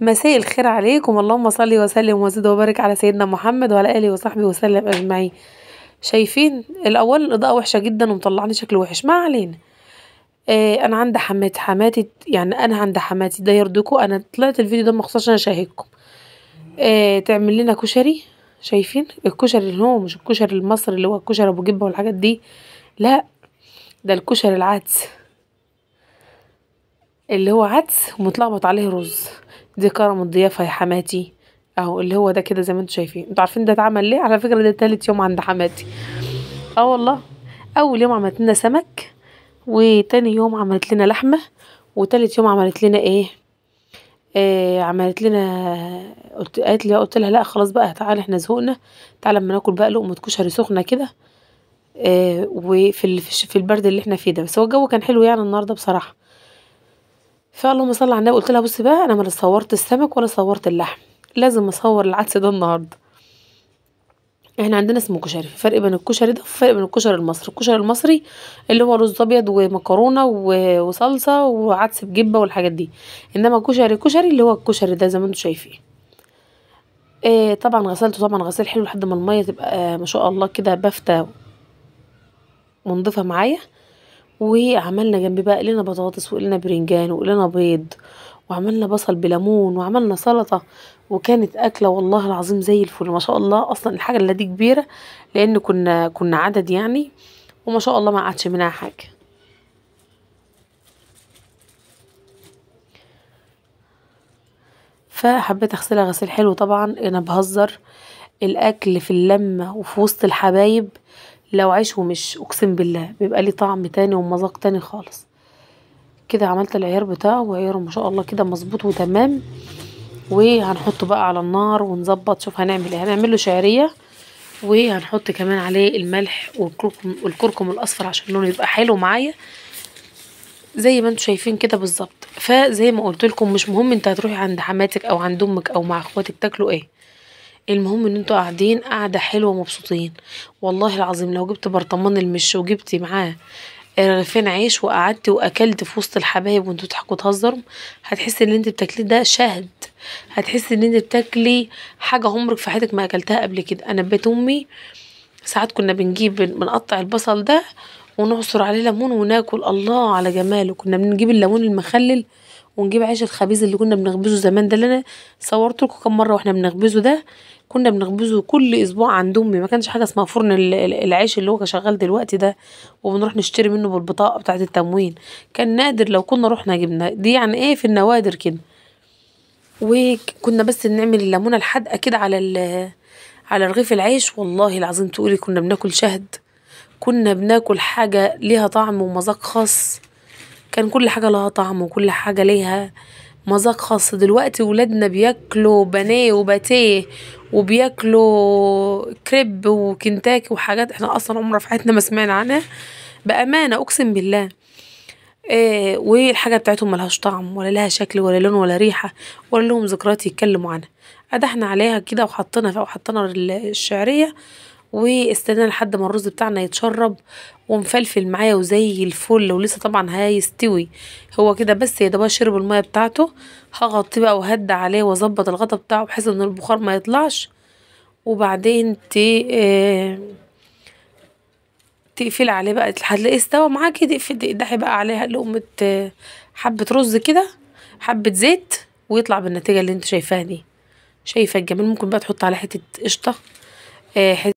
مساء الخير عليكم، اللهم صل وسلم وزد وبارك على سيدنا محمد وعلى اله وصحبه وسلم اجمعين. شايفين الاول الاضاءه وحشه جدا ومطلعني شكل وحش، ما علينا. انا عند حماتي، يعني انا عند حماتي ده يرضيكم. انا طلعت الفيديو ده مخصوص عشان اشاهدكم. تعمل لنا كشري. شايفين الكشري اللي هو مش الكشري المصري اللي هو الكشري ابو جبه والحاجات دي، لا، ده الكشري العدس اللي هو عدس ومتلخبط عليه رز. دي كرم الضيافة يا حماتي، اهو اللي هو ده كده زي ما انتوا شايفين. انتوا عارفين ده اتعمل ليه؟ على فكرة ده تالت يوم عند حماتي. اه والله. اول يوم عملت لنا سمك، وتاني يوم عملت لنا لحمة، وتالت يوم عملت لنا ايه؟ عملت لنا، قلت لها لا خلاص بقى تعالى احنا زهقنا، تعالى اما ناكل بقى لقمة كشري سخنة كده. وفي في البرد اللي احنا فيه ده، بس هو الجو كان حلو يعني النهارده بصراحة. فاللهم صل على النبي. قلت لها بصي بقى، انا ما صورت السمك ولا صورت اللحم، لازم اصور العدس ده النهارده. احنا عندنا اسمه كشري، في فرق بين الكشري ده وفرق بين الكشري المصري. الكشري المصري اللي هو رز ابيض ومكرونه وصلصه وعدس بجبه والحاجات دي، انما كشري اللي هو الكشري ده زي ما انتم شايفين. طبعا غسلته طبعا غسيل حلو لحد ما الميه تبقى ما شاء الله كده بافتة ونضيفها معايا. وعملنا جنبي بقى قلنا بطاطس وقلنا برنجان وقلنا بيض، وعملنا بصل بليمون وعملنا سلطة. وكانت أكلة والله العظيم زي الفل ما شاء الله. أصلا الحاجة اللي دي كبيرة لأن كنا عدد يعني، وما شاء الله ما قعدش منها حاجة. فحبيت أغسلها غسيل حلو. طبعا أنا بهزر، الأكل في اللمة وفي وسط الحبايب لو عيش ومش أقسم بالله بيبقى ليه طعم تاني ومذاق تاني خالص. كده عملت العيار بتاعه، وعياره ما شاء الله كده مظبوط وتمام. وهنحطه بقى على النار ونظبط. شوف هنعمل ايه، هنعمله شعرية، وهنحط كمان عليه الملح والكركم الاصفر عشان لونه يبقى حلو معايا زي ما انتوا شايفين كده بالظبط. فزي ما قلت لكم مش مهم انت هتروحي عند حماتك او عند امك او مع اخواتك تاكلوا ايه، المهم ان انتوا قاعدين قاعده حلوه ومبسوطين. والله العظيم لو جبت برطمان المش وجبتي معاه رغيفين عيش وقعدت واكلت في وسط الحبايب وانتوا تضحكوا تهزروا، هتحسي ان انت بتاكلي ده شهد. هتحسي ان انت بتاكلي حاجه عمرك في حياتك ما اكلتها قبل كده. انا بيت امي ساعات كنا بنقطع البصل ده ونعصر عليه ليمون وناكل، الله على جماله. كنا بنجيب الليمون المخلل ونجيب عيش الخبيز اللي كنا بنخبزه زمان ده، اللي انا صورت لكم كم مره واحنا بنخبزه ده. كنا بنخبزه كل اسبوع عند امي، ما كانش حاجه اسمها فرن العيش اللي هو شغال دلوقتي ده وبنروح نشتري منه بالبطاقه بتاعه التموين. كان نادر لو كنا رحنا جبنا دي، يعني ايه في النوادر كده. وكنا بس نعمل الليمونه الحادقه كده على رغيف العيش. والله العظيم تقولي كنا بناكل شهد، كنا بناكل حاجه ليها طعم ومذاق خاص. كان كل حاجه لها طعم وكل حاجه ليها مذاق خاص. دلوقتي ولادنا بياكلوا بانيه وباتيه وبياكلوا كريب وكنتاكي وحاجات احنا اصلا عمرنا في حياتنا ما سمعنا عنها، بامانه اقسم بالله. والحاجه بتاعتهم ملهاش طعم ولا لها شكل ولا لون ولا ريحه ولا لهم ذكريات يتكلموا عنها. قدحنا عليها كده وحطينا الشعريه، واستنى لحد ما الرز بتاعنا يتشرب ومفلفل معايا وزي الفل، ولسه طبعا هيستوي هو كده. بس يا دوبك شرب الميه بتاعته، هغطيه بقى وهدى عليه واظبط الغطا بتاعه بحيث ان البخار ما يطلعش. وبعدين تقفلي عليه بقى، هتلاقيه استوى معاكي. تقدحي بقى عليها لقمه حبه رز كده، حبه زيت، ويطلع بالنتيجه اللي انت شايفاها دي. شايفه الجمال؟ ممكن بقى تحط عليه حته قشطه،